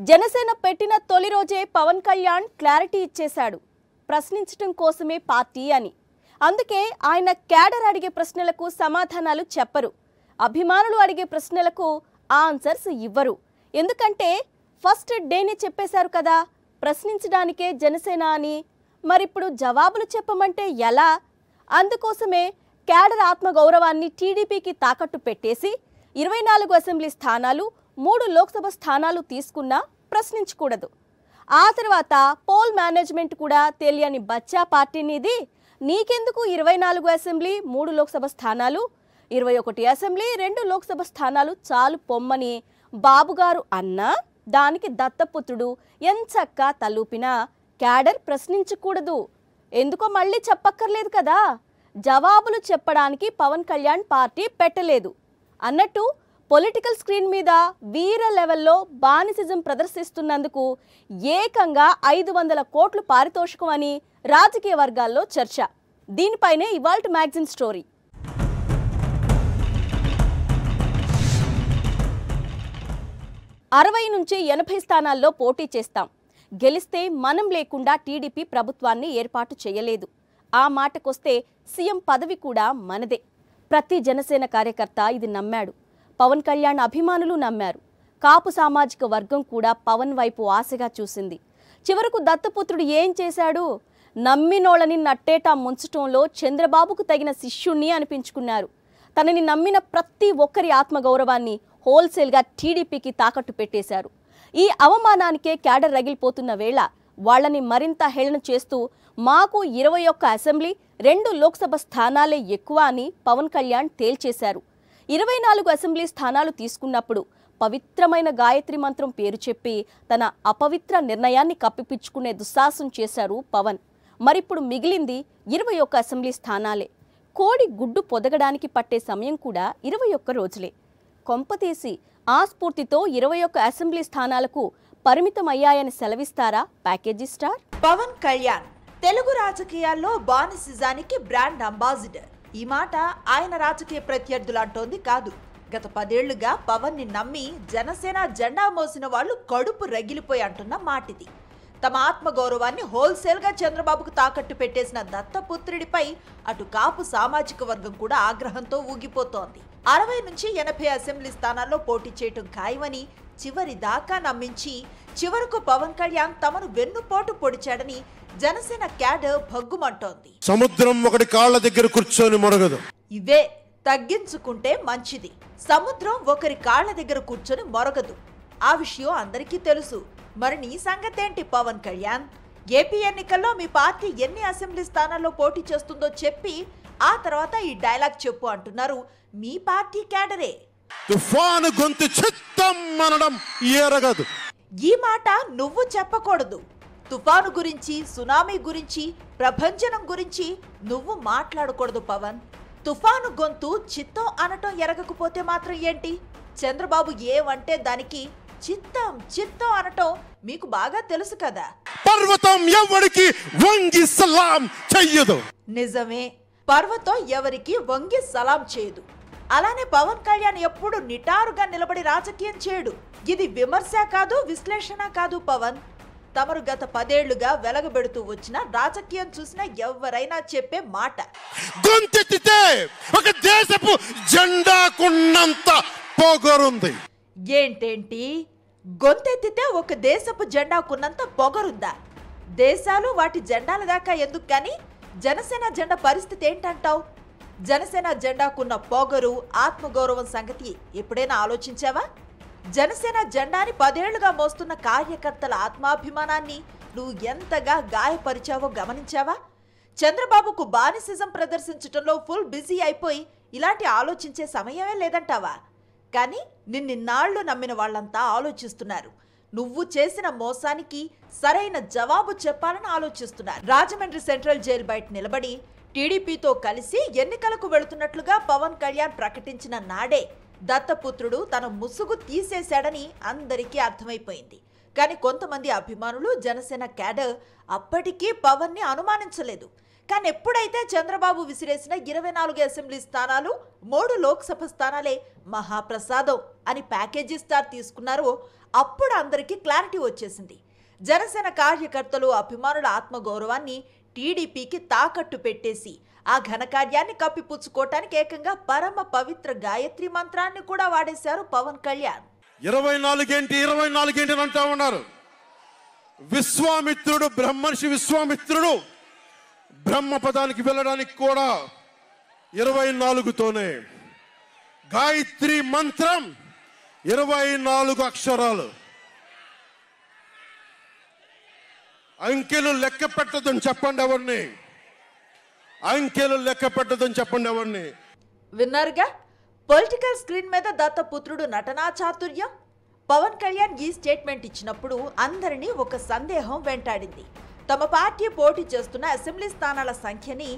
జనసేన పెట్టిన తొలి రోజే పవన్ కళ్యాణ్ క్లారిటీ ఇచ్చేశాడు. ప్రశ్నించడం కోసమే పార్టీ అని. అందుకే ఆయన క్యాడర్ అడిగే ప్రశ్నలకు సమాధానాలు చెప్పరు. అభిమానులు అడిగే ప్రశ్నలకు ఆన్సర్స్ ఇవ్వరు. ఎందుకంటే ఫస్ట్ డేనే చెప్పేశారు కదా ప్రశ్నించడానికే జనసేన అని. మరిప్పుడు జవాబులు చెప్పమంటే ఎలా? అందుకోసమే క్యాడర్ ఆత్మగౌరవాన్ని టీడీపీకి తాకట్టు పెట్టేసి 24 అసెంబ్లీ స్థానాలు 3 లోక్సభ స్థానాలు తీసుకున్నా ప్రశ్నించకూడదు. ఆ తర్వాత పోల్ మేనేజ్మెంట్ కూడా తెలియని బచ్చా పార్టీనిది. నీకెందుకు 24 అసెంబ్లీ 3 లోక్సభ స్థానాలు, 21 అసెంబ్లీ 2 లోక్సభ స్థానాలు చాలు పొమ్మని బాబుగారు అన్నా దానికి దత్తపుత్రుడు ఎంచక్కా తలూపినా క్యాడర్ ప్రశ్నించకూడదు. ఎందుకో మళ్ళీ చెప్పక్కర్లేదు కదా. జవాబులు చెప్పడానికి పవన్ కళ్యాణ్ పార్టీ పెట్టలేదు అన్నట్టు పొలిటికల్ స్క్రీన్ మీద వీర లెవెల్లో బానిసిజం ప్రదర్శిస్తున్నందుకు ఏకంగా 500 కోట్లు పారితోషికం అని రాజకీయ వర్గాల్లో చర్చ. దీనిపైనే ఇవాల్టి మ్యాగజైన్ స్టోరీ. అరవై నుంచి 80 స్థానాల్లో పోటీ చేస్తాం. గెలిస్తే మనం లేకుండా టీడీపీ ప్రభుత్వాన్ని ఏర్పాటు చేయలేదు. ఆ మాటకొస్తే సీఎం పదవి కూడా మనదే. ప్రతి జనసేన కార్యకర్త ఇది నమ్మాడు. పవన్ కళ్యాణ్ అభిమానులు నమ్మారు. కాపు సామాజిక వర్గం కూడా పవన్ వైపు ఆశగా చూసింది. చివరకు దత్తపుత్రుడు ఏం చేశాడు? నమ్మినోళ్ళని నట్టేటా ముంచటంలో చంద్రబాబుకు తగిన శిష్యుణ్ణి అనిపించుకున్నారు. తనని నమ్మిన ప్రతి ఒక్కరి ఆత్మగౌరవాన్ని హోల్సేల్గా టీడీపీకి తాకట్టు పెట్టేశారు. ఈ అవమానానికే క్యాడర్ రగిలిపోతున్న వేళ వాళ్లని మరింత హేళన చేస్తూ మాకు 21 అసెంబ్లీ 2 లోక్సభ స్థానాలే ఎక్కువ అని పవన్ కళ్యాణ్ తేల్చేశారు. 24 అసెంబ్లీ స్థానాలు తీసుకున్నప్పుడు పవిత్రమైన గాయత్రి మంత్రం పేరు చెప్పి తన అపవిత్ర నిర్ణయాన్ని కప్పిపుచ్చుకునే దుస్సాహసం చేశారు పవన్. మరిప్పుడు మిగిలింది 21 అసెంబ్లీ స్థానాలే. కోడి గుడ్డు పొదగడానికి పట్టే సమయం కూడా 21 రోజులే. కొంపతీసి ఆ స్ఫూర్తితో 21 అసెంబ్లీ స్థానాలకు పరిమితమయ్యాయని సెలవిస్తారా ప్యాకేజీ స్టార్? పవన్ కళ్యాణ్ తెలుగు రాజకీయాల్లో బానిసిజానికి బ్రాండ్ అంబాసిడర్. ఈ మాట ఆయన రాజకీయ ప్రత్యర్థులు అంటోంది కాదు. గత 10 ఏళ్లుగా పవన్ ని నమ్మి జనసేన జెండా మోసిన వాళ్ళు కడుపు రగిలిపోయి అంటున్న మాటిది. తమ ఆత్మగౌరవాన్ని హోల్సేల్ గా చంద్రబాబుకు తాకట్టు పెట్టేసిన దత్తపుత్రుడిపై అటు కాపు సామాజిక వర్గం కూడా ఆగ్రహంతో ఊగిపోతోంది. 60 నుంచి 80 అసెంబ్లీ స్థానాల్లో పోటీ చేయటం ఖాయమని చివరి దాకా నమ్మించి చివరకు పవన్ కళ్యాణ్ తమను వెన్నుపోటు పొడిచాడని జనసేన క్యాడర్ భగ్గుమంటోంది. సముద్రం ఒకటి కాళ్ళ దగ్గర కూర్చొని మొరగదు. ఇవే తగ్గించుకుంటే మంచిది. సముద్రం ఒకరి కాళ్ళ దగ్గర కూర్చొని మొరగదు. ఆ విషయం అందరికీ తెలుసు. మరి నీ సంగతేంటి పవన్ కళ్యాణ్? ఏపీ ఎన్నికల్లో మీ పార్టీ ఎన్ని అసెంబ్లీ స్థానాల్లో పోటీ చేస్తుందో చెప్పి ఆ తర్వాత ఈ డైలాగ్ చెప్పు అంటున్నారు మీ పార్టీ క్యాడరే. తుఫాను గొంతు చిత్తం అనడం ఎరగదు. ఈ మాట నువ్వు చెప్పకూడదు. తుఫాను గురించి, సునామీ గురించి, ప్రభంజనం గురించి నువ్వు మాట్లాడకూడదు పవన్. తుఫాను గొంతు చిత్తం అనటం ఎరగకపోతే మాత్రం ఏంటి? చంద్రబాబు ఏమంటే దానికి చిత్తం చిత్తం అనటం మీకు బాగా తెలుసు కదా. పర్వతం ఎవరికి వంగి సలాం చెయ్యదు. నిజమే, పర్వతం ఎవరికి వంగి సలాం చేయదు. అలానే పవన్ కళ్యాణ్ ఎప్పుడు నిటారుగా నిలబడి రాజకీయం చేయడు. ఇది విమర్శ కాదు, విశ్లేషణ కాదు పవన్. తమరు గత 10 ఏళ్లుగా వెలగబెడుతూ వచ్చిన రాజకీయం చూసిన ఎవరైనా చెప్పే మాట. గొంతెత్తితే ఒక దేశపు జెండాకున్నంత పొగరుంది. ఏంటేంటి? గొంతెత్తితే ఒక దేశపు జెండాకున్నంత పొగరుందా? దేశాలు వాటి జెండాల దాకా ఎందుకు కానీ జనసేన జెండా పరిస్థితి ఏంటంటావు? జనసేన జెండాకున్న పొగరు, ఆత్మగౌరవం సంగతి ఎప్పుడైనా ఆలోచించావా? జనసేన జెండాని 10 ఏళ్లుగా మోస్తున్న కార్యకర్తల ఆత్మాభిమానాన్ని నువ్వు ఎంతగా గాయపరిచావో గమనించావా? చంద్రబాబుకు బానిసిజం ప్రదర్శించడంలో ఫుల్ బిజీ అయిపోయి ఇలాంటి ఆలోచించే సమయమే లేదంటావా? కానీ నిన్నాళ్లు నమ్మిన వాళ్ళంతా ఆలోచిస్తున్నారు. నువ్వు చేసిన మోసానికి సరైన జవాబు చెప్పాలని ఆలోచిస్తున్నారు. రాజమండ్రి సెంట్రల్ జైలు బయట నిలబడి టీడీపీతో కలిసి ఎన్నికలకు వెళుతున్నట్లుగా పవన్ కళ్యాణ్ ప్రకటించిన నాడే దత్తపుత్రుడు తన ముసుగు తీసేశాడని అందరికీ అర్థమైపోయింది. కానీ కొంతమంది అభిమానులు జనసేన క్యాడర్ అప్పటికీ పవన్ని అనుమానించలేదు. కానీ ఎప్పుడైతే చంద్రబాబు విసిరేసిన 24 అసెంబ్లీ స్థానాలు 3 లోక్సభ స్థానాలే మహాప్రసాదం అని ప్యాకేజీ స్టార్ తీసుకున్నారో అప్పుడు అందరికీ క్లారిటీ వచ్చేసింది. జనసేన కార్యకర్తలు అభిమానుల ఆత్మగౌరవాన్ని టీడీపీకి తాకట్టు పెట్టేసి ఆ ఘనకార్యాన్ని కప్పిపుచ్చుకోవటానికి ఏకంగా పరమ పవిత్ర గాయత్రి మంత్రాన్ని కూడా వాడేశారు పవన్ కళ్యాణ్. 24 ఏంటి అని అంటా ఉన్నారు. విశ్వామిత్రుడు బ్రహ్మర్షి విశ్వామిత్రుడు బ్రహ్మపదానికి వెళ్ళడానికి కూడా 24తోనే. గాయత్రి మంత్రం 24 అక్షరాలు. అంకెలు లెక్క పెట్టదని చెప్పండి ఎవరిని. అంకెలు లెక్క పెట్టదని చెప్పండి ఎవరిని. విన్నారుగా, పొలిటికల్ స్క్రీన్ మీద దత్తపుత్రుడు నటనా చాతుర్యం. పవన్ కళ్యాణ్ ఈ స్టేట్మెంట్ ఇచ్చినప్పుడు అందరినీ ఒక సందేహం వెంటాడింది. తమ పార్టీ పోటీ చేస్తున్న అసెంబ్లీ స్థానాల సంఖ్యని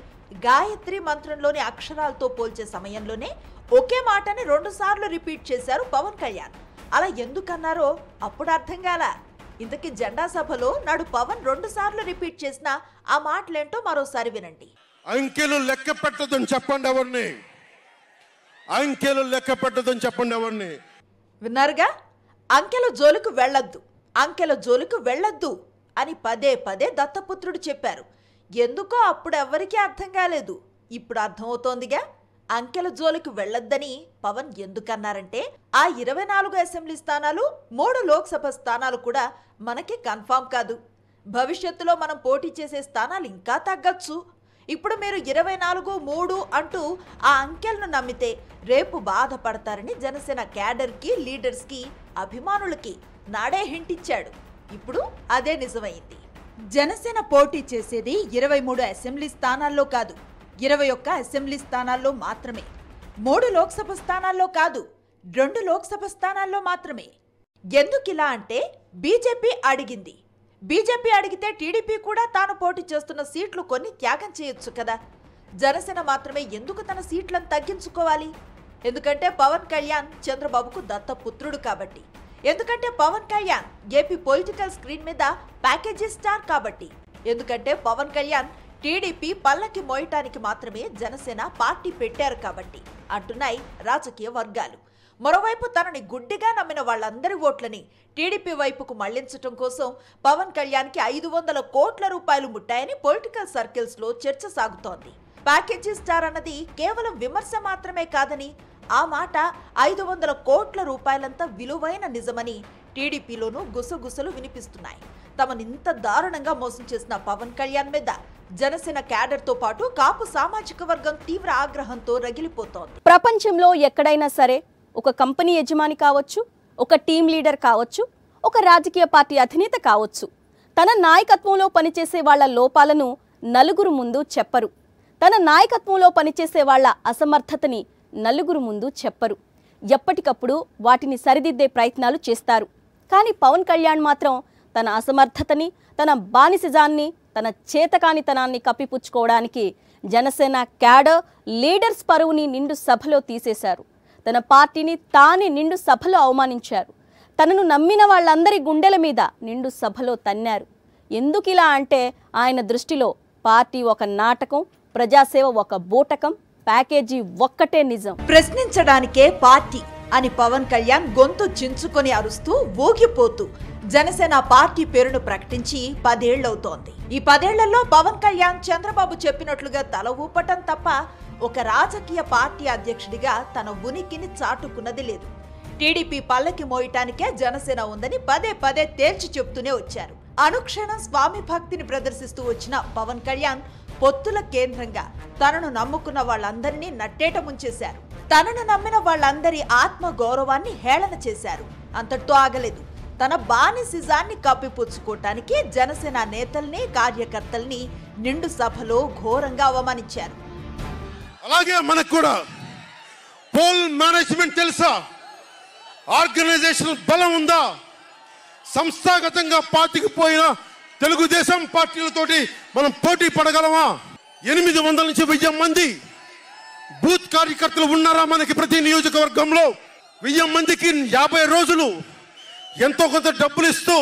గాయత్రి మంత్రంలోని అక్షరాలతో పోల్చే సమయంలోనే ఒకే మాటని 2 సార్లు రిపీట్ చేశారు పవన్ కళ్యాణ్. అలా ఎందుకన్నారో అప్పుడు అర్థం కాల. ఇంతకీ జెండా సభలో నాడు పవన్ 2 సార్లు రిపీట్ చేసిన ఆ మాటలేంటో మరోసారి వినండి. అంకెలు లెక్క పెట్టదని చెప్పండి ఎవరిని. అంకెలు లెక్క పెట్టదని చెప్పండి ఎవరిని. విన్నారుగా, అంకెల జోలికి వెళ్ళొద్దు, అంకెల జోలికి వెళ్ళొద్దు అని పదే పదే దత్తపుత్రుడు చెప్పారు. ఎందుకో అప్పుడు ఎవ్వరికీ అర్థం కాలేదు. ఇప్పుడు అర్థమవుతోందిగా అంకెల జోలికి వెళ్ళొద్దని పవన్ ఎందుకన్నారంటే ఆ 24 అసెంబ్లీ స్థానాలు 3 లోక్సభ స్థానాలు కూడా మనకి కన్ఫామ్ కాదు. భవిష్యత్తులో మనం పోటీ చేసే స్థానాలు ఇంకా తగ్గచ్చు. ఇప్పుడు మీరు 24, 3 అంటూ ఆ అంకెలను నమ్మితే రేపు బాధపడతారని జనసేన క్యాడర్కి, లీడర్స్కి, అభిమానులకి నాడే హింట్ ఇచ్చాడు. ఇప్పుడు అదే నిజమైంది. జనసేన పోటీ చేసేది 23 అసెంబ్లీ స్థానాల్లో కాదు, 21 అసెంబ్లీ స్థానాల్లో మాత్రమే. 3 లోక్సభ స్థానాల్లో కాదు, 2 లోక్సభ స్థానాల్లో మాత్రమే. ఎందుకిలా అంటే బీజేపీ అడిగింది. బీజేపీ అడిగితే టీడీపీ కూడా తాను పోటీ చేస్తున్న సీట్లు కొన్ని త్యాగం చేయొచ్చు కదా. జనసేన మాత్రమే ఎందుకు తన సీట్లను తగ్గించుకోవాలి? ఎందుకంటే పవన్ కళ్యాణ్ చంద్రబాబుకు దత్తపుత్రుడు కాబట్టి. ఎందుకంటే Pavan Kalyan AP political screen మీద ప్యాకేజీ స్టార్ కాబట్టి. ఎందుకంటే పవన్ కళ్యాణ్ టీడీపీ పల్లకి మోయటానికి మాత్రమే జనసేన పార్టీ పెట్టారు కాబట్టి అంటున్నాయి రాజకీయ వర్గాలు. మరోవైపు తనని గుడ్డిగా నమ్మిన వాళ్ళందరి ఓట్లని టీడీపీ వైపుకు మళ్లించడం కోసం పవన్ కళ్యాణ్కి 500 కోట్ల రూపాయలు ముట్టాయని పొలిటికల్ సర్కిల్స్ లో చర్చ సాగుతోంది. ప్యాకేజీ స్టార్ అన్నది కేవలం విమర్శ మాత్రమే కాదని, ఆ మాట 500 కోట్ల రూపాయలంత విలువైన నిజమని టీడీపీలోనూ గుసగుసలు వినిపిస్తున్నాయి. తమనింత దారుణంగా మోసం చేసిన పవన్ కళ్యాణ్ మీద జనసేన క్యాడర్ తో పాటు కాపు సామాజిక వర్గం తీవ్ర ఆగ్రహంతో రగిలిపోతోంది. ప్రపంచంలో ఎక్కడైనా సరే ఒక కంపెనీ యజమాని కావచ్చు, ఒక టీం లీడర్ కావచ్చు, ఒక రాజకీయ పార్టీ అధినేత కావచ్చు, తన నాయకత్వంలో పనిచేసే వాళ్ల లోపాలను నలుగురు ముందు చెప్పరు. తన నాయకత్వంలో పనిచేసే వాళ్ల అసమర్థతని నలుగురు ముందు చెప్పరు. ఎప్పటికప్పుడు వాటిని సరిదిద్దే ప్రయత్నాలు చేస్తారు. కానీ పవన్ కళ్యాణ్ మాత్రం తన అసమర్థతని, తన బానిసజాన్ని, తన చేతకానితనాన్ని కప్పిపుచ్చుకోవడానికి జనసేన క్యాడర్, లీడర్స్ పరువుని నిండు సభలో తీసేశారు. తన పార్టీని తానే నిండు సభలో అవమానించారు. తనను నమ్మిన వాళ్ళందరి గుండెల మీద నిండు సభలో తన్నారు. ఎందుకిలా అంటే ఆయన దృష్టిలో పార్టీ ఒక నాటకం, ప్రజాసేవ ఒక బూటకం, ప్యాకేజీ ఒక్కటే నిజం. ప్రశ్నించడానికే పార్టీ అని పవన్ కళ్యాణ్ గొంతు చించుకొని అరుస్తూ ఊగిపోతూ జనసేన పార్టీ పేరును ప్రకటించి 10 ఏళ్లవుతోంది. ఈ 10 ఏళ్లలో పవన్ కళ్యాణ్ చంద్రబాబు చెప్పినట్లుగా తల ఊపటం తప్ప ఒక రాజకీయ పార్టీ అధ్యక్షుడిగా తన ఉనికిని చాటుకున్నది లేదు. టీడీపీ పల్లకి మోయటానికే జనసేన ఉందని పదే పదే తేల్చి చెప్తూనే వచ్చారు. అనుక్షణం స్వామి భక్తిని ప్రదర్శిస్తూ వచ్చిన పవన్ కళ్యాణ్ పొత్తుల కేంద్రంగా తనను నమ్ముకున్న వాళ్ళందరినీ నట్టేట ముంచేశారు. తనను నమ్మిన వాళ్ళందరి ఆత్మ గౌరవాన్ని హేళన చేశారు. అంతటితో ఆగలేదు. తన బానిసిజాన్ని కప్పిపుచ్చుకోవటానికి జనసేన నేతల్ని, కార్యకర్తల్ని నిండు సభలో ఘోరంగా అవమానించారు. అలాగే మనకు కూడా పోల్ మేనేజ్మెంట్ తెలుసా? ఆర్గనైజేషన్ బలం ఉందా? సంస్థాగతంగా పాతికిపోయిన తెలుగుదేశం పార్టీలతోటి మనం పోటీ పడగలమా? 800 నుంచి 1000 మంది బూత్ కార్యకర్తలు ఉన్నారా మనకి ప్రతి నియోజకవర్గంలో? 1000 మందికి 50 రోజులు ఎంతో కొంత డబ్బులు ఇస్తూ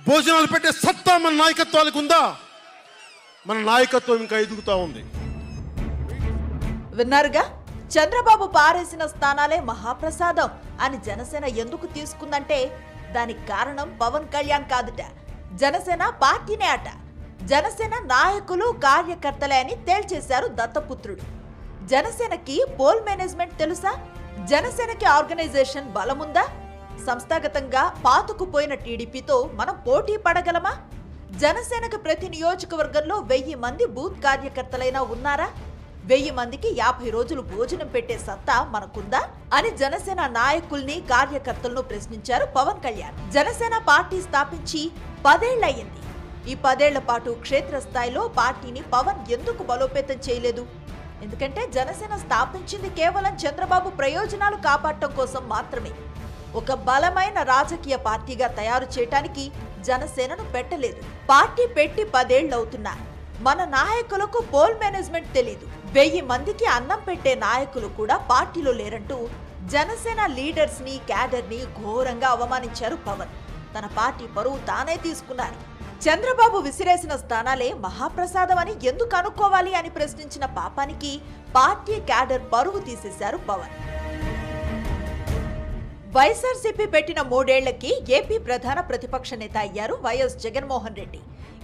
భోజనాలు పెట్టే సత్తా మన నాయకత్వానికి ఉందా? మన నాయకత్వం ఇంకా ఎదుగుతా ఉంది. విన్నారుగా, చంద్రబాబు పారేసిన స్థానాలే మహాప్రసాదం అని జనసేన ఎందుకు తీసుకుందంటే దానికి కారణం పవన్ కళ్యాణ్ కాదుట, జనసేన పార్టీనే అట. జనసేన నాయకులు కార్యకర్తలే అని తేల్చేశారు దత్తపుత్రుడు. జనసేనకి పోల్ మేనేజ్మెంట్ తెలుసా? జనసేనకి ఆర్గనైజేషన్ బలముందా? సంస్థాగతంగా పాతుకుపోయిన టీడీపీతో మనం పోటీ పడగలమా? జనసేనకు ప్రతి నియోజకవర్గంలో 1000 మంది బూత్ కార్యకర్తలైనా ఉన్నారా? 1000 మందికి 50 రోజులు భోజనం పెట్టే సత్తా మనకుందా అని జనసేన నాయకుల్ని కార్యకర్తలను ప్రశ్నించారు పవన్ కళ్యాణ్. జనసేన పార్టీ స్థాపించి 10 ఏళ్లయ్యింది. ఈ 10 ఏళ్ల పాటు క్షేత్రస్థాయిలో పార్టీని పవన్ ఎందుకు బలోపేతం చేయలేదు? ఎందుకంటే జనసేన స్థాపించింది కేవలం చంద్రబాబు ప్రయోజనాలు కాపాడటం కోసం మాత్రమే. ఒక బలమైన రాజకీయ పార్టీగా తయారు చేయడానికి జనసేనను పెట్టలేదు. పార్టీ పెట్టి 10 ఏళ్లవుతున్నా మన నాయకులకు పోల్ మేనేజ్మెంట్ తెలీదు. 1000 మందికి అన్నం పెట్టే నాయకులు కూడా పార్టీలో లేరంటూ జనసేన లీడర్స్ ని, క్యాడర్ ని ఘోరంగా అవమానించారు పవన్. తన పార్టీ పరువు తానే తీసుకున్నారు. చంద్రబాబు విసిరేసిన స్థానాలే మహాప్రసాదం అని ఎందుకు అనుకోవాలి అని ప్రశ్నించిన పాపానికి పార్టీ క్యాడర్ పరువు తీసేశారు పవన్. వైఎస్ఆర్సీపీ పెట్టిన 3 ఏళ్లకి ఏపీ ప్రధాన ప్రతిపక్ష నేత అయ్యారు వైఎస్ జగన్మోహన్ రెడ్డి.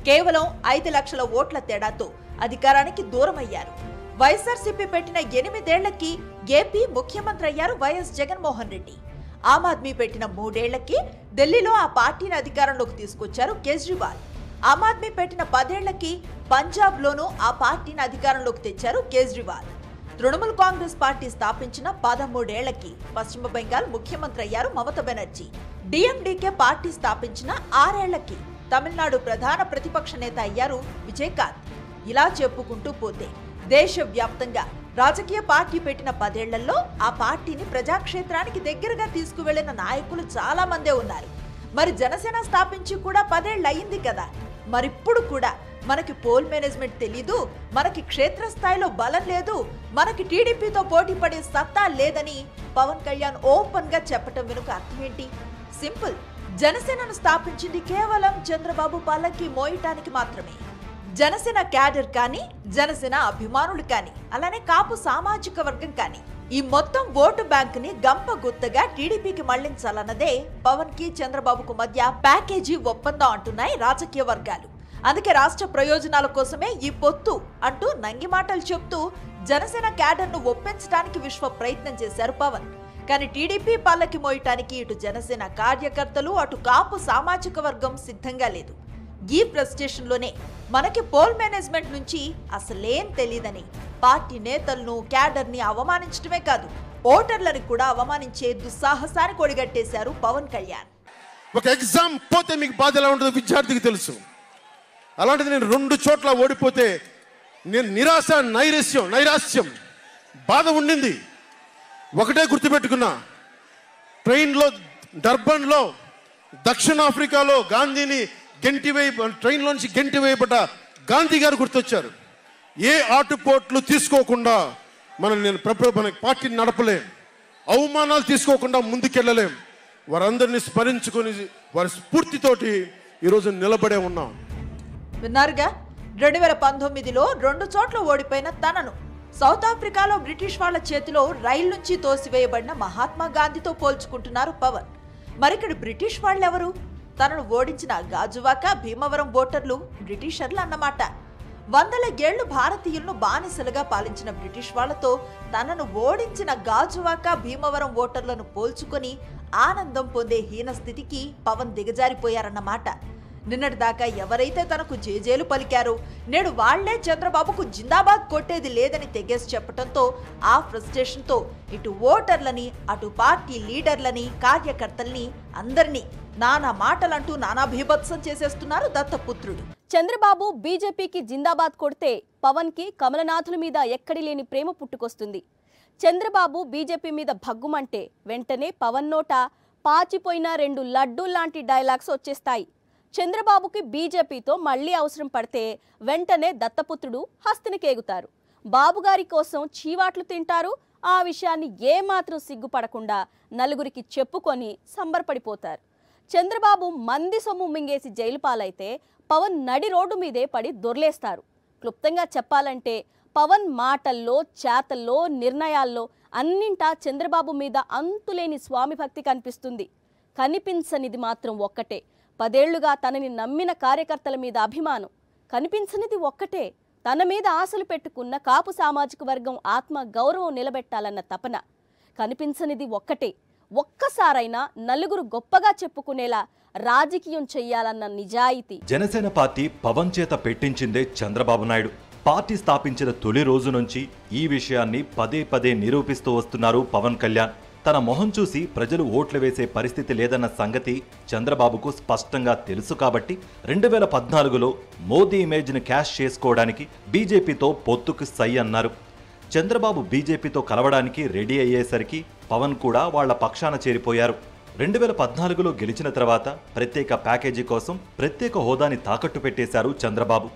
కేవలం 5 లక్షల ఓట్ల తేడాతో అధికారానికి దూరమయ్యారు. వైఎస్ఆర్సీపీ పెట్టిన 8 ఏళ్లకి ఏపీ ముఖ్యమంత్రి అయ్యారు వైఎస్ జగన్మోహన్ రెడ్డి. ఆమ్ ఆద్మీ పెట్టిన 3 ఏళ్లకి ఢిల్లీలో ఆ పార్టీని అధికారంలోకి తీసుకొచ్చారు కేజ్రీవాల్. ఆమ్ ఆద్మీ పెట్టిన 10 ఏళ్లకి పంజాబ్లోనూ ఆ పార్టీని అధికారంలోకి తెచ్చారు కేజ్రీవాల్. తృణమూల్ కాంగ్రెస్ పార్టీ స్థాపించిన 13 ఏళ్లకి పశ్చిమ బెంగాల్ ముఖ్యమంత్రి అయ్యారు మమతా బెనర్జీ. డిఎండికే పార్టీ స్థాపించిన 6 ఏళ్లకి తమిళనాడు ప్రధాన ప్రతిపక్ష నేత అయ్యారు విజయకాంత్. ఇలా చెప్పుకుంటూ పోతే దేశవ్యాప్తంగా రాజకీయ పార్టీ పెట్టిన 10 ఏళ్లలో ఆ పార్టీని ప్రజాక్షేత్రానికి దగ్గరగా తీసుకువెళ్లిన నాయకులు చాలా మందే ఉన్నారు. మరి జనసేన స్థాపించి కూడా 10 ఏళ్ళు అయింది కదా, మరిప్పుడు కూడా మనకి పోల్ మేనేజ్మెంట్ తెలీదు, మనకి క్షేత్రస్థాయిలో బలం లేదు, మనకి టీడీపీతో పోటీ పడే సత్తా లేదని పవన్ కళ్యాణ్ ఓపెన్ గా చెప్పటం వెనుక అర్థం ఏంటి? సింపుల్, జనసేనను స్థాపించింది కేవలం చంద్రబాబు పల్లకి మోయటానికి మాత్రమే. జనసేన క్యాడర్ కానీ, జనసేన అభిమానులు కానీ, అలానే కాపు సామాజిక వర్గం కానీ ఈ మొత్తం ఓటు బ్యాంక్ ని గంప గుత్తగా టీడీపీకి మళ్లించాలన్నదే పవన్ కి చంద్రబాబుకు మధ్య ప్యాకేజీ ఒప్పందం అంటున్నాయి రాజకీయ వర్గాలు. అందుకే రాష్ట్ర ప్రయోజనాల కోసమే ఈ పొత్తు అంటూ నంగి మాటలు చెప్తూ జనసేన క్యాడర్ ను ఒప్పించడానికి విశ్వ ప్రయత్నం చేశారు పవన్. కానీ టీడీపీ పల్లకి మోయటానికి ఇటు జనసేన కార్యకర్తలు, అటు కాపు సామాజిక వర్గం సిద్ధంగా లేదు. ఈ ఫ్రస్ట్రేషన్ లోనే మనకి పోల్ మేనేజ్మెంట్ నుంచి అసలేం తెలీదని పార్టీ నేతలను, క్యాడర్ ని అవమానించడమే కాదు, ఓటర్లను కూడా అవమానించే దుస్సాహసానికి ఒడిగట్టేశారు పవన్ కళ్యాణ్. ఒక ఎగ్జామ్ పోతే మీకు బాధ ఎలా ఉంటుందో విద్యార్థికి తెలుసు. అలాంటిది నేను 2 చోట్ల ఓడిపోతే నేను నిరాశ, నైరాశ్యం, బాధ ఉండింది. ఒకటే గుర్తుపెట్టుకున్నా, ట్రైన్లో డర్బన్లో దక్షిణాఫ్రికాలో గాంధీని ట్రైన్లోంచి గెంటి వేయబడ్డ గాంధీ గారు గుర్తొచ్చారు. ఏ ఆటుపోట్లు తీసుకోకుండా మన పార్టీని నడపలేం, అవమానాలు తీసుకోకుండా ముందుకెళ్ళలేం. వారందరినీ స్మరించుకొని వారి స్ఫూర్తితోటి ఈరోజు నిలబడే ఉన్నాం. విన్నారుగా, 2019లో 2 చోట్ల ఓడిపోయిన తనను సౌత్ ఆఫ్రికాలో బ్రిటిష్ వాళ్ల చేతిలో రైలు నుంచి తోసివేయబడిన మహాత్మా గాంధీతో పోల్చుకుంటున్నారు పవన్. మరిక్కడ బ్రిటిష్ వాళ్ళెవరు? తనను ఓడించిన గాజువాక, భీమవరం ఓటర్లు బ్రిటిషర్లు అన్నమాట. 100 ఏళ్లు భారతీయులను బానిసలుగా పాలించిన బ్రిటిష్ వాళ్లతో తనను ఓడించిన గాజువాక, భీమవరం ఓటర్లను పోల్చుకొని ఆనందం పొందే హీన స్థితికి పవన్ దిగజారిపోయారన్నమాట. నిన్నటిదాకా ఎవరైతే తనకు జేజేలు పలికారో నేడు వాళ్లే చంద్రబాబుకు జిందాబాద్ కొట్టేది లేదని తెగేసి చెప్పడంతో ఆ ఫ్రస్ట్రేషన్తో ఇటు ఓటర్లని, అటు పార్టీ లీడర్లని, కార్యకర్తల్ని అందరినీ నానా మాటలంటూ నానా భీభత్సం చేసేస్తున్నారు దత్తపుత్రుడు. చంద్రబాబు బీజేపీకి జిందాబాద్ కొడితే పవన్ కి కమలనాథుల మీద ఎక్కడి లేని ప్రేమ పుట్టుకొస్తుంది. చంద్రబాబు బీజేపీ మీద భగ్గుమంటే వెంటనే పవన్ నోట పాచిపోయిన 2 లడ్డూల్లాంటి డైలాగ్స్ వచ్చేస్తాయి. చంద్రబాబుకి బీజేపీతో మళ్లీ అవసరం పడితే వెంటనే దత్తపుత్రుడు హస్తినికేగుతారు. బాబుగారి కోసం చీవాట్లు తింటారు. ఆ విషయాన్ని ఏమాత్రం సిగ్గుపడకుండా నలుగురికి చెప్పుకొని సంబరపడిపోతారు. చంద్రబాబు మంది సొమ్ము మింగేసి జైలు పాలైతే పవన్ నడి రోడ్డు మీదే పడి దొర్లేస్తారు. క్లుప్తంగా చెప్పాలంటే పవన్ మాటల్లో, చేతల్లో, నిర్ణయాల్లో అన్నింటా చంద్రబాబు మీద అంతులేని స్వామి భక్తి కనిపిస్తుంది. కనిపించనిది మాత్రం ఒక్కటే, 10 ఏళ్లుగా తనని నమ్మిన కార్యకర్తల మీద అభిమానం. కనిపించనిది ఒక్కటే, తన మీద ఆశలు పెట్టుకున్న కాపు సామాజిక వర్గం ఆత్మ గౌరవం నిలబెట్టాలన్న తపన. కనిపించనిది ఒక్కటే, ఒక్కసారైనా నలుగురు గొప్పగా చెప్పుకునేలా రాజకీయం చెయ్యాలన్న నిజాయితీ. జనసేన పార్టీ పవన్ చేత పెట్టించిందే చంద్రబాబు నాయుడు. పార్టీ స్థాపించిన తొలి రోజు నుంచి ఈ విషయాన్ని పదే పదే నిరూపిస్తూ వస్తున్నారు పవన్ కళ్యాణ్. తన మొహం చూసి ప్రజలు ఓట్లు వేసే పరిస్థితి లేదన్న సంగతి చంద్రబాబుకు స్పష్టంగా తెలుసు కాబట్టి 2014లో మోదీ ఇమేజ్ని క్యాష్ చేసుకోవడానికి బీజేపీతో పొత్తుకు సై అన్నారు. చంద్రబాబు బీజేపీతో కలవడానికి రెడీ అయ్యేసరికి పవన్ కూడా వాళ్ల పక్షాన చేరిపోయారు. 2014లో గెలిచిన తర్వాత ప్రత్యేక ప్యాకేజీ కోసం ప్రత్యేక హోదాని తాకట్టు పెట్టేశారు చంద్రబాబు.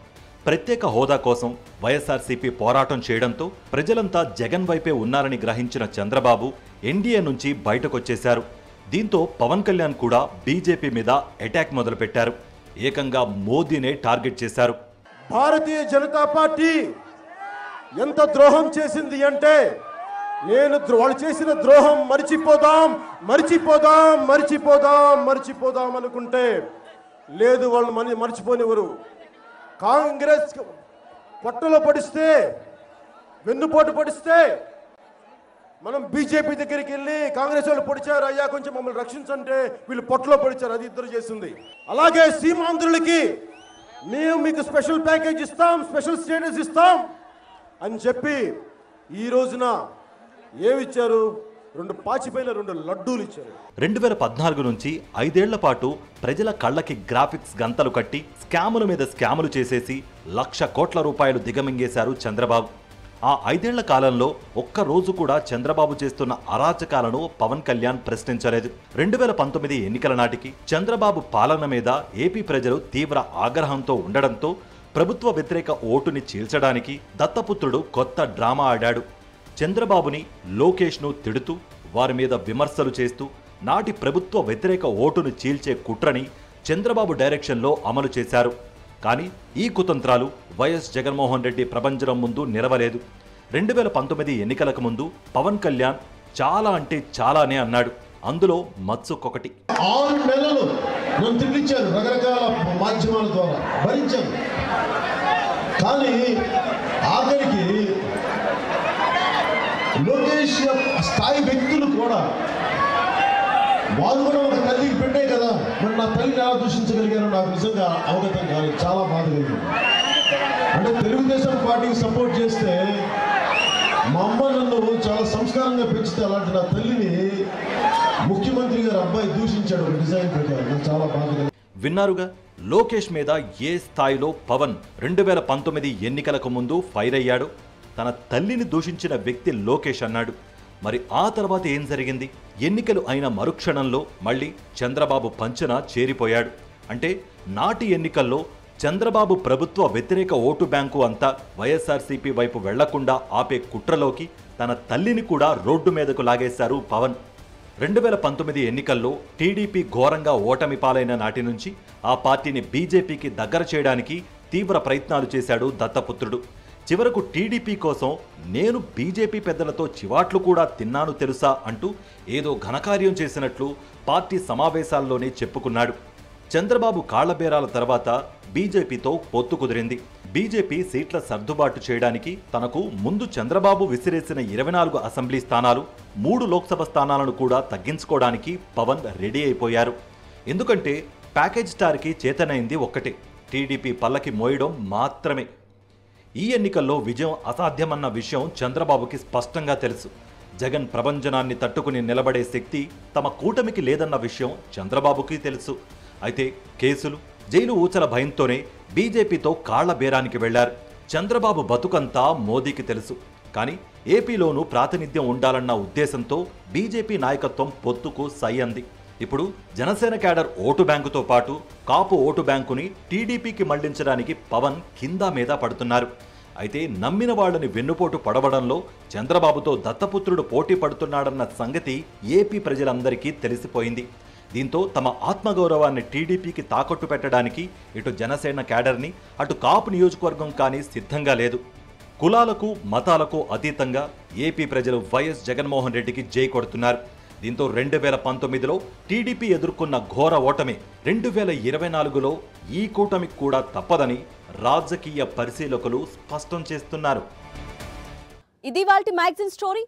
ప్రత్యేక హోదా కోసం వైఎస్ఆర్సీపీ పోరాటం చేయడంతో ప్రజలంతా జగన్ వైపే ఉన్నారని గ్రహించిన చంద్రబాబు ఎన్డీఏ నుంచి బయటకొచ్చేశారు. దీంతో పవన్ కళ్యాణ్ కూడా బీజేపీ మీద అటాక్ మొదలుపెట్టారు. ఏకంగా మోదీనే టార్గెట్ చేశారు. భారతీయ జనతా పార్టీ ఎంత ద్రోహం చేసింది అంటే, వాళ్ళు చేసిన ద్రోహం మర్చిపోదాం అనుకుంటే లేదు, వాళ్ళు మర్చిపోనివ్వరు. కాంగ్రెస్ పొట్టలో పడిస్తే, వెన్నుపోటు పడిస్తే మనం బీజేపీ దగ్గరికి వెళ్ళి కాంగ్రెస్ వాళ్ళు పొడిచారు, అయ్యా కొంచెం మమ్మల్ని రక్షించంటే వీళ్ళు పొట్టలో పడిచారు. అది ఇద్దరు చేసింది. అలాగే సీమాంధ్రులకి మేము మీకు స్పెషల్ ప్యాకేజ్ ఇస్తాం, స్పెషల్ స్టేటస్ ఇస్తాం అని చెప్పి ఈ రోజున ఏమిచ్చారు? 2 లడ్డూలు ఇచ్చారు. 2014 నుంచి 5 ఏళ్ల పాటు ప్రజల కళ్ళకి గ్రాఫిక్స్ గంతలు కట్టి స్కాముల మీద స్కాములు చేసేసి 1,00,000 కోట్ల రూపాయలు దిగమింగేశారు చంద్రబాబు. ఆ 5 ఏళ్ల కాలంలో ఒక్క రోజు కూడా చంద్రబాబు చేస్తున్న అరాచకాలను పవన్ కళ్యాణ్ ప్రశ్నించలేదు. 2019 ఎన్నికల నాటికి చంద్రబాబు పాలన మీద ఏపీ ప్రజలు తీవ్ర ఆగ్రహంతో ఉండడంతో ప్రభుత్వ వ్యతిరేక ఓటుని చీల్చడానికి దత్తపుత్రుడు కొత్త డ్రామా ఆడాడు. చంద్రబాబుని, లోకేష్ను తిడుతూ వారి మీద విమర్శలు చేస్తూ నాటి ప్రభుత్వ వ్యతిరేక ఓటును చీల్చే కుట్రని చంద్రబాబు డైరెక్షన్లో అమలు చేశారు. కానీ ఈ కుతంత్రాలు వైఎస్ జగన్మోహన్ రెడ్డి ప్రభంజనం ముందు నిలవలేదు. 2019 ఎన్నికలకు ముందు పవన్ కళ్యాణ్ చాలా అంటే చాలానే అన్నాడు. అందులో మత్సుకొకటి. 6 నెలలు నన్ను తిట్టించారు, రకరకాల మాధ్యమాల ద్వారా భరించాను. కానీ ఆఖరికి లోకేష్ స్థాయి వ్యక్తులు కూడా వాళ్ళు కూడా ఒక తల్లికి పెట్టే కదా, మరి నా తల్లిని ఎలా దూషించగలిగారో నాకు నిజంగా అవగతం కాలేదు. చాలా బాధ కలిగింది. అంటే తెలుగుదేశం పార్టీకి సపోర్ట్ చేస్తే మా అమ్మ నన్ను చాలా సంస్కారంగా పెంచితే అలాంటి నా తల్లిని ముఖ్యమంత్రి గారు అబ్బాయి దూషించాడు ఒక డిజైన్ ప్రకారం. నాకు చాలా బాధ కలిగింది. విన్నారుగా, లోకేష్ మీద ఏ స్థాయిలో పవన్ 2019 ఎన్నికలకు ముందు ఫైర్ అయ్యాడు. తన తల్లిని దూషించిన వ్యక్తి లోకేష్ అన్నాడు. మరి ఆ తర్వాత ఏం జరిగింది? ఎన్నికలు అయిన మరుక్షణంలో మళ్ళీ చంద్రబాబు పంచన చేరిపోయాడు. అంటే నాటి ఎన్నికల్లో చంద్రబాబు ప్రభుత్వ వ్యతిరేక ఓటు బ్యాంకు అంతా వైఎస్ఆర్సీపీ వైపు వెళ్లకుండా ఆపే కుట్రలోకి తన తల్లిని కూడా రోడ్డు మీదకు లాగేశారు పవన్. 2019 ఎన్నికల్లో టీడీపీ ఘోరంగా ఓటమి పాలైన నాటి నుంచి ఆ పార్టీని బీజేపీకి దగ్గర చేయడానికి తీవ్ర ప్రయత్నాలు చేశాడు దత్తపుత్రుడు. చివరకు టీడీపీ కోసం నేను బీజేపీ పెద్దలతో చివాట్లు కూడా తిన్నాను తెలుసా అంటూ ఏదో ఘనకార్యం చేసినట్లు పార్టీ సమావేశాల్లోనే చెప్పుకున్నాడు. చంద్రబాబు కాళ్లబేరాల తర్వాత బీజేపీతో పొత్తు కుదిరింది. బీజేపీ సీట్ల సర్దుబాటు చేయడానికి తనకు ముందు చంద్రబాబు విసిరేసిన 24 అసెంబ్లీ స్థానాలు, 3 లోక్సభ స్థానాలను కూడా తగ్గించుకోవడానికి పవన్ రెడీ అయిపోయారు. ఎందుకంటే ప్యాకేజ్ స్టార్కి చేతనైంది ఒక్కటే, టీడీపీ పల్లకి మోయడం మాత్రమే. ఈ ఎన్నికల్లో విజయం అసాధ్యమన్న విషయం చంద్రబాబుకి స్పష్టంగా తెలుసు. జగన్ ప్రభంజనాన్ని తట్టుకుని నిలబడే శక్తి తమ కూటమికి లేదన్న విషయం చంద్రబాబుకి తెలుసు. అయితే కేసులు, జైలు ఊచల భయంతోనే బీజేపీతో కాళ్ల బేరానికి వెళ్లారు. చంద్రబాబు బతుకంతా మోదీకి తెలుసు. కానీ ఏపీలోనూ ప్రాతినిధ్యం ఉండాలన్న ఉద్దేశంతో బీజేపీ నాయకత్వం పొత్తుకు సై అంది. ఇప్పుడు జనసేన క్యాడర్ ఓటు బ్యాంకుతో పాటు కాపు ఓటు బ్యాంకుని టీడీపీకి మళ్లించడానికి పవన్ కింద మీద పడుతున్నారు. అయితే నమ్మిన వాళ్ళని వెన్నుపోటు పడవడంలో చంద్రబాబుతో దత్తపుత్రుడు పోటీ పడుతున్నాడన్న సంగతి ఏపీ ప్రజలందరికీ తెలిసిపోయింది. దీంతో తమ ఆత్మగౌరవాన్ని టీడీపీకి తాకట్టు పెట్టడానికి ఇటు జనసేన క్యాడర్ని అటు కాపు నియోజకవర్గం కానీ సిద్ధంగా లేదు. కులాలకు మతాలకు అతీతంగా ఏపీ ప్రజలు వైఎస్ జగన్మోహన్ రెడ్డికి జై కొడుతున్నారు. దీంతో 2019లో టీడీపీ ఎదుర్కొన్న ఘోర ఓటమి 2024లో ఈ కూటమికి కూడా తప్పదని రాజకీయ పరిశీలకులు స్పష్టం చేస్తున్నారు. ఇది వాల్టి మ్యాగజైన్ స్టోరీ.